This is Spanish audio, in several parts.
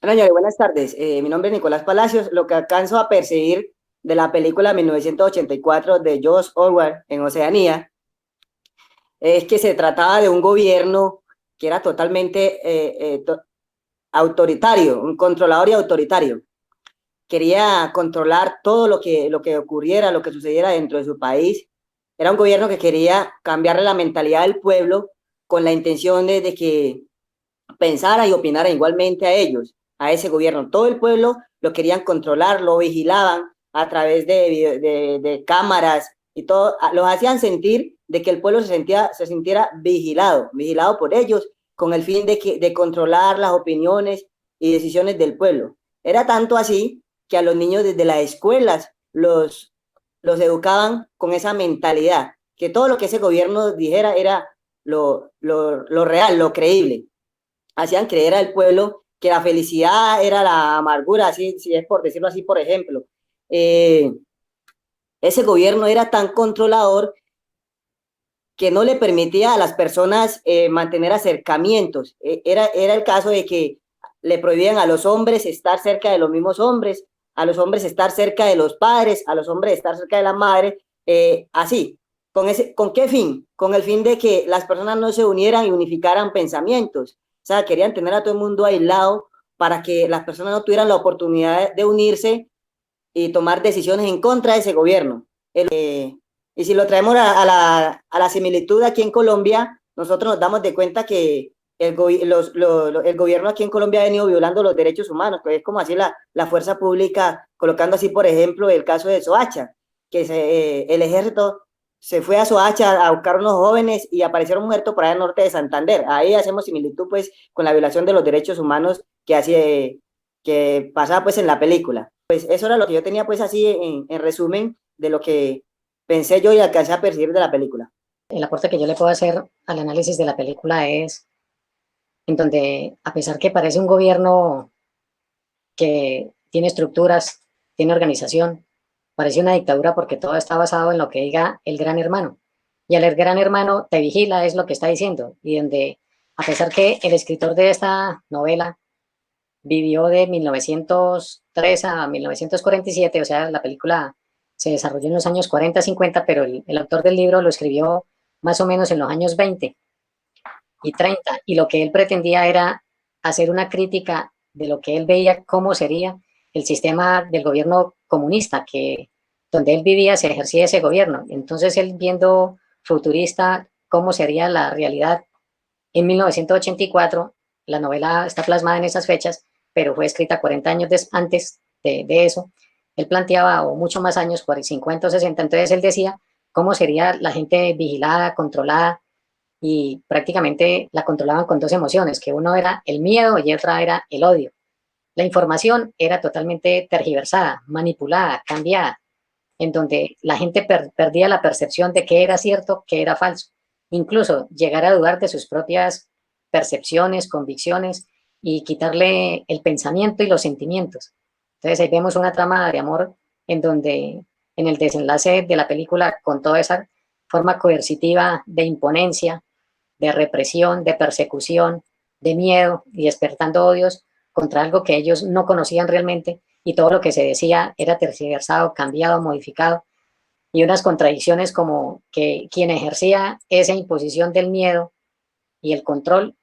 Hola, señores, buenas tardes. Mi nombre es Nicolás Palacios. Lo que alcanzo a percibir de la película 1984 de George Orwell en Oceanía es que se trataba de un gobierno que era totalmente autoritario, un controlador y autoritario. Quería controlar todo lo que ocurriera, lo que sucediera dentro de su país. Era un gobierno que quería cambiarle la mentalidad del pueblo con la intención de que pensara y opinara igualmente a ellos, a ese gobierno. Todo el pueblo lo querían controlar, lo vigilaban a través de cámaras y todo, los hacían sentir de que el pueblo se sintiera vigilado por ellos con el fin de controlar las opiniones y decisiones del pueblo. Era tanto así que a los niños desde las escuelas los educaban con esa mentalidad, que todo lo que ese gobierno dijera era lo real, lo creíble. Hacían creer al pueblo que la felicidad era la amargura, así, si es por decirlo así, por ejemplo. Eh, Ese gobierno era tan controlador que no le permitía a las personas mantener acercamientos. Era el caso de que le prohibían a los hombres estar cerca de los mismos hombres, a los hombres estar cerca de los padres, a los hombres estar cerca de la madre, así. ¿Con qué fin? Con el fin de que las personas no se unieran y unificaran pensamientos. O sea, querían tener a todo el mundo aislado para que las personas no tuvieran la oportunidad de unirse y tomar decisiones en contra de ese gobierno. Y si lo traemos a la similitud aquí en Colombia, nosotros nos damos de cuenta que el gobierno aquí en Colombia ha venido violando los derechos humanos, que es como así la fuerza pública, colocando así, por ejemplo, el caso de Soacha, que el ejército se fue a Soacha a buscar unos jóvenes y aparecieron muertos por allá al norte de Santander. Ahí hacemos similitud pues con la violación de los derechos humanos que pasaba pues en la película. Pues eso era lo que yo tenía pues así en resumen de lo que pensé yo y alcancé a percibir de la película. El aporte que yo le puedo hacer al análisis de la película es en donde, a pesar que parece un gobierno que tiene estructuras, tiene organización, parece una dictadura porque todo está basado en lo que diga el gran hermano. Y el gran hermano te vigila, es lo que está diciendo. Y donde, a pesar que el escritor de esta novela vivió de 1903 a 1947, o sea, la película se desarrolló en los años 40, 50, pero el autor del libro lo escribió más o menos en los años 20 y 30, y lo que él pretendía era hacer una crítica de lo que él veía cómo sería el sistema del gobierno comunista, que donde él vivía se ejercía ese gobierno. Entonces él viendo futurista cómo sería la realidad en 1984, la novela está plasmada en esas fechas, pero fue escrita 40 años antes de eso. Él planteaba, o mucho más años, 50 o 60, entonces él decía cómo sería la gente vigilada, controlada, y prácticamente la controlaban con dos emociones, que uno era el miedo y otra era el odio. La información era totalmente tergiversada, manipulada, cambiada, en donde la gente perdía la percepción de qué era cierto, qué era falso. Incluso llegar a dudar de sus propias percepciones, convicciones y quitarle el pensamiento y los sentimientos. Entonces ahí vemos una trama de amor en donde en el desenlace de la película, con toda esa forma coercitiva de imponencia, de represión, de persecución, de miedo y despertando odios contra algo que ellos no conocían realmente, y todo lo que se decía era tergiversado, cambiado, modificado, y unas contradicciones como que quien ejercía esa imposición del miedo y el control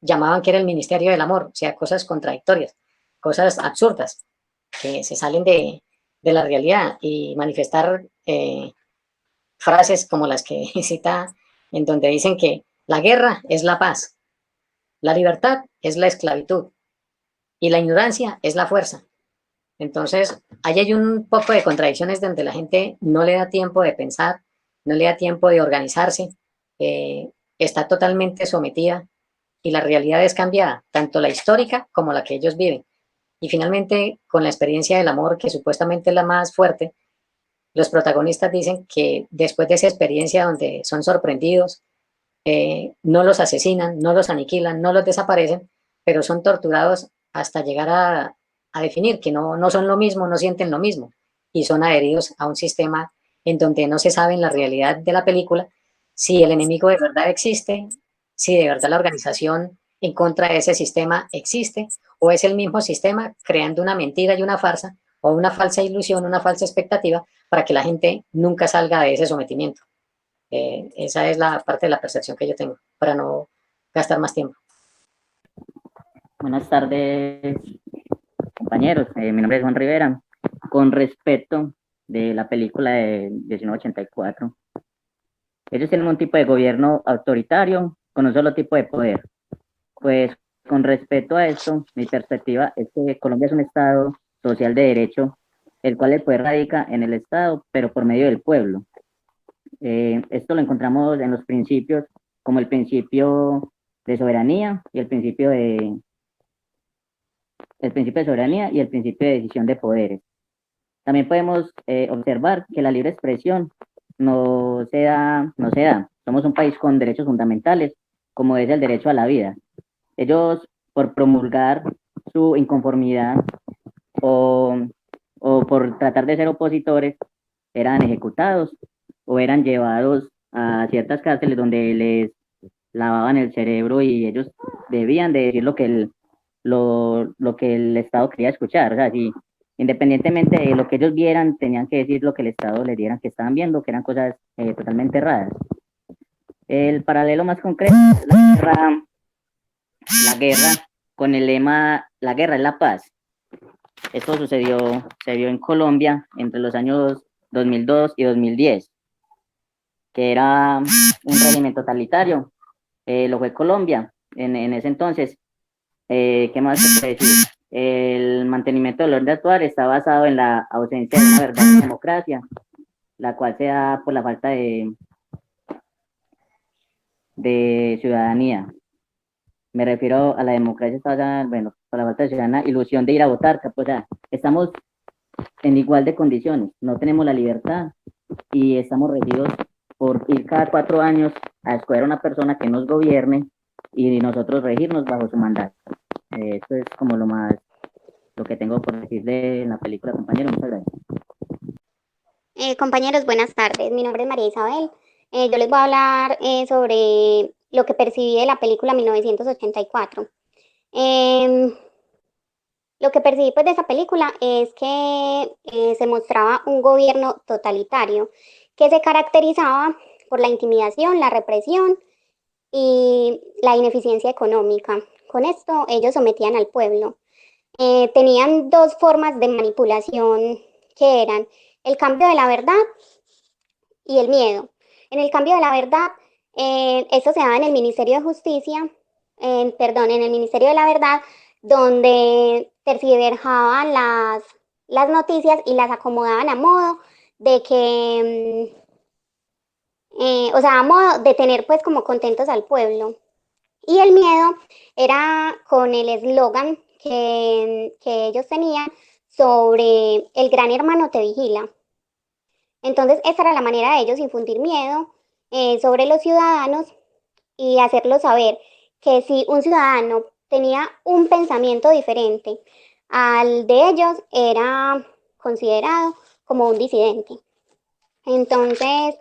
llamaban que era el Ministerio del Amor, o sea, cosas contradictorias, cosas absurdas que se salen de la realidad, y manifestar frases como las que cita, en donde dicen que la guerra es la paz, la libertad es la esclavitud y la ignorancia es la fuerza. Entonces, ahí hay un poco de contradicciones donde la gente no le da tiempo de pensar, no le da tiempo de organizarse, está totalmente sometida, y la realidad es cambiada, tanto la histórica como la que ellos viven. Y finalmente, con la experiencia del amor, que supuestamente es la más fuerte, los protagonistas dicen que después de esa experiencia donde son sorprendidos, no los asesinan, no los aniquilan, no los desaparecen, pero son torturados hasta llegar a definir que no son lo mismo, no sienten lo mismo, y son adheridos a un sistema en donde no se sabe en la realidad de la película si el enemigo de verdad existe, si de verdad la organización en contra de ese sistema existe, o es el mismo sistema creando una mentira y una farsa, o una falsa ilusión, una falsa expectativa, para que la gente nunca salga de ese sometimiento. Esa es la parte de la percepción que yo tengo, para no gastar más tiempo. Buenas tardes, compañeros. Mi nombre es Juan Rivera. Con respecto de la película de 1984, ellos tienen un tipo de gobierno autoritario con un solo tipo de poder. Pues con respecto a esto, mi perspectiva es que Colombia es un estado social de derecho, el cual el poder radica en el Estado, pero por medio del pueblo. Esto lo encontramos en los principios, como el principio de soberanía y el principio de soberanía y el principio de decisión de poderes. También podemos observar que la libre expresión no se da. Somos un país con derechos fundamentales, como es el derecho a la vida. Ellos, por promulgar su inconformidad o, o por tratar de ser opositores, eran ejecutados o eran llevados a ciertas cárceles donde les lavaban el cerebro y ellos debían de decir lo que el Estado quería escuchar. O sea, si independientemente de lo que ellos vieran, tenían que decir lo que el Estado les diera que estaban viendo, que eran cosas totalmente erradas. El paralelo más concreto es la guerra con el lema "la guerra es la paz". Esto se vio en Colombia entre los años 2002 y 2010, que era un régimen totalitario. Lo fue Colombia en ese entonces. ¿Qué más se puede decir? El mantenimiento del orden actual está basado en la ausencia de una verdadera democracia, la cual se da por la falta de ciudadanía. Me refiero a la democracia basada, bueno, por la falta de ciudadanía, ilusión de ir a votar, pues, o sea, estamos en igual de condiciones, no tenemos la libertad y estamos regidos por ir cada 4 años a escoger a una persona que nos gobierne y nosotros regirnos bajo su mandato. Esto es como lo que tengo por decir de la película, compañero. Muchas gracias. Compañeros, buenas tardes. Mi nombre es María Isabel. Yo les voy a hablar sobre lo que percibí de la película 1984. Em, lo que percibí pues, de esa película es que se mostraba un gobierno totalitario que se caracterizaba por la intimidación, la represión y la ineficiencia económica. Con esto ellos sometían al pueblo. Tenían dos formas de manipulación que eran el cambio de la verdad y el miedo. En el cambio de la verdad, eso se daba en el Ministerio de Justicia, en el Ministerio de la Verdad, donde tergiversaban las noticias y las acomodaban a modo de que, o sea, a modo de tener pues como contentos al pueblo. Y el miedo era con el eslogan que ellos tenían sobre el gran hermano te vigila. Entonces, esa era la manera de ellos infundir miedo sobre los ciudadanos y hacerlos saber que si un ciudadano tenía un pensamiento diferente al de ellos, era considerado como un disidente. Entonces,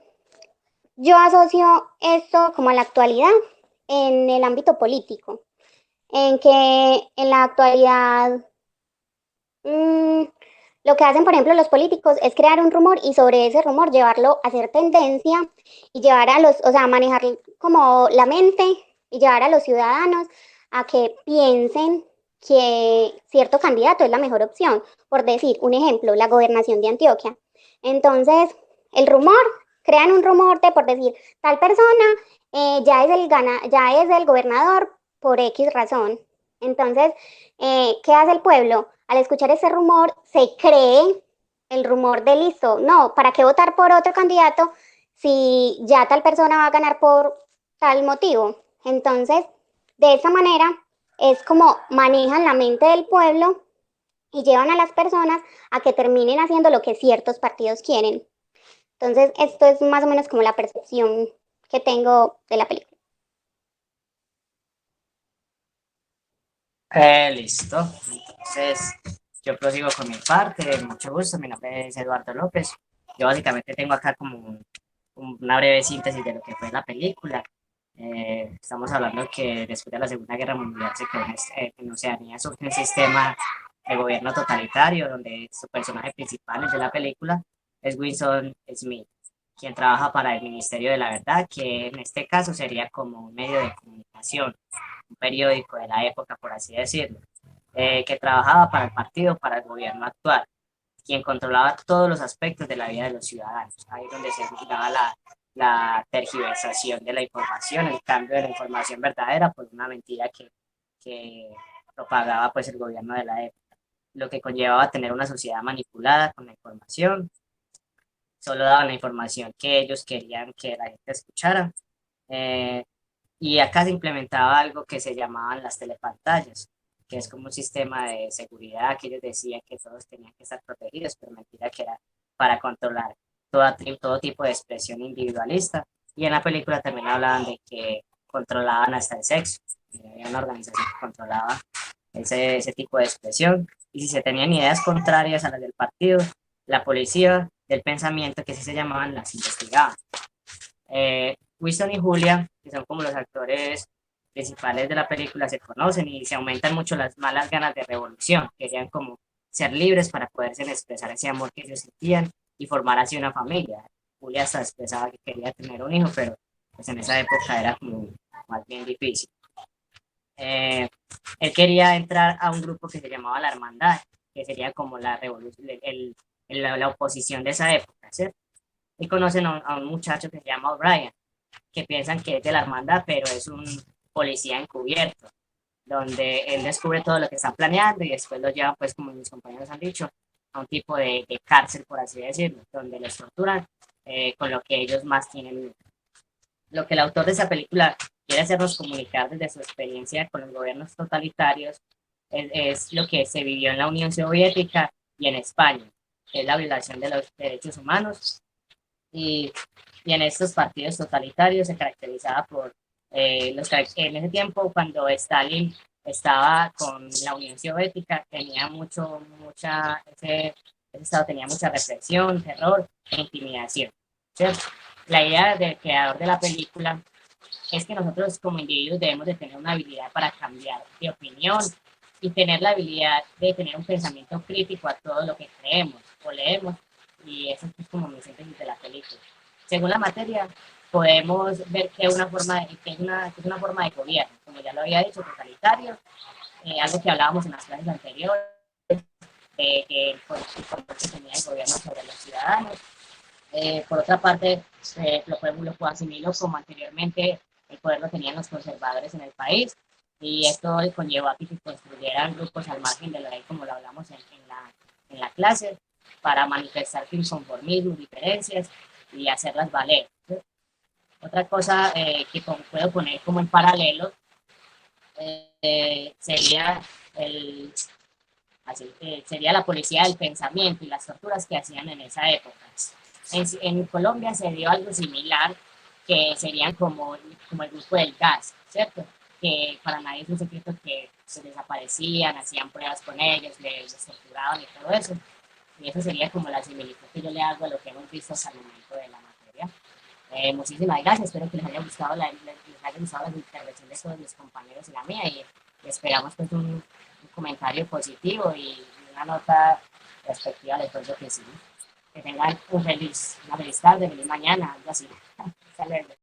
yo asocio esto como a la actualidad en el ámbito político, en que en la actualidad lo que hacen, por ejemplo, los políticos es crear un rumor y sobre ese rumor llevarlo a ser tendencia y llevar a o sea, manejar como la mente y llevar a los ciudadanos a que piensen que cierto candidato es la mejor opción. Por decir un ejemplo, la gobernación de Antioquia. Entonces, el rumor, crean un rumor de por decir tal persona ya es el gobernador por X razón. Entonces, ¿qué hace el pueblo? Al escuchar ese rumor, se cree el rumor de listo. No, ¿para qué votar por otro candidato si ya tal persona va a ganar por tal motivo? Entonces, de esa manera es como manejan la mente del pueblo y llevan a las personas a que terminen haciendo lo que ciertos partidos quieren. Entonces, esto es más o menos como la percepción que tengo de la película. Listo. Entonces, yo prosigo con mi parte. Mucho gusto. Mi nombre es Eduardo López. Yo básicamente tengo acá como una breve síntesis de lo que fue la película. Estamos hablando que después de la Segunda Guerra Mundial se creó en Oceanía surge un sistema de gobierno totalitario donde su personaje principal de la película es Wilson Smith, quien trabaja para el Ministerio de la Verdad, que en este caso sería como un medio de comunicación, un periódico de la época, por así decirlo, que trabajaba para el partido, para el gobierno actual, quien controlaba todos los aspectos de la vida de los ciudadanos. Ahí es donde se daba la tergiversación de la información, el cambio de la información verdadera por una mentira que propagaba pues el gobierno de la época, lo que conllevaba a tener una sociedad manipulada con la información. Solo daban la información que ellos querían que la gente escuchara. Eh, y acá se implementaba algo que se llamaban las telepantallas, que es como un sistema de seguridad que ellos decían que todos tenían que estar protegidos, pero mentira que era para controlar todo tipo de expresión individualista. Y en la película también hablaban de que controlaban hasta el sexo. Había una organización que controlaba ese tipo de expresión. Y si se tenían ideas contrarias a las del partido, la policía del pensamiento, que sí se llamaban, las investigaban. Winston y Julia, que son como los actores principales de la película, se conocen y se aumentan mucho las malas ganas de revolución. Querían como ser libres para poderse expresar ese amor que ellos sentían y formar así una familia. Julia hasta expresaba que quería tener un hijo, pero pues en esa época era como más bien difícil. Él quería entrar a un grupo que se llamaba la Hermandad, que sería como la revolución, la oposición de esa época, ¿cierto? Y conocen a un muchacho que se llama O'Brien, que piensan que es de la hermandad, pero es un policía encubierto, donde él descubre todo lo que están planeando y después lo llevan, pues como mis compañeros han dicho, a un tipo de cárcel, por así decirlo, donde les torturan con lo que ellos más tienen. Lo que el autor de esa película quiere hacernos comunicar desde su experiencia con los gobiernos totalitarios es lo que se vivió en la Unión Soviética y en España, que es la violación de los derechos humanos y, y en estos partidos totalitarios se caracterizaba por en ese tiempo cuando Stalin estaba con la Unión Soviética tenía ese estado tenía mucha represión, terror e intimidación, ¿cierto? La idea del creador de la película es que nosotros como individuos debemos de tener una habilidad para cambiar de opinión y tener la habilidad de tener un pensamiento crítico a todo lo que creemos o leemos, y eso es como mi síntesis de la película. Según la materia, podemos ver que, que es una forma de gobierno, como ya lo había dicho, totalitario, algo que hablábamos en las clases anteriores, el control que tenía el gobierno sobre los ciudadanos. Por otra parte, lo asimilo como anteriormente el poder lo tenían los conservadores en el país, y esto conllevó a que se construyeran grupos al margen de la ley, como lo hablamos en la clase, para manifestar su inconformismo, diferencias y hacerlas valer. Otra cosa que puedo poner como en paralelo sería sería la policía del pensamiento y las torturas que hacían en esa época. En Colombia se dio algo similar, que serían como el grupo del gas, ¿cierto? Que para nadie es un secreto que se desaparecían, hacían pruebas con ellos, les torturaban y todo eso. Y eso sería como la similitud que yo le hago a lo que hemos visto hasta el momento de la materia. Muchísimas gracias, espero que les haya gustado la intervención de todos mis compañeros y la mía, y esperamos pues un comentario positivo y una nota respectiva de todo lo que hicimos. Que tengan una feliz tarde, feliz mañana, algo así. Hasta luego.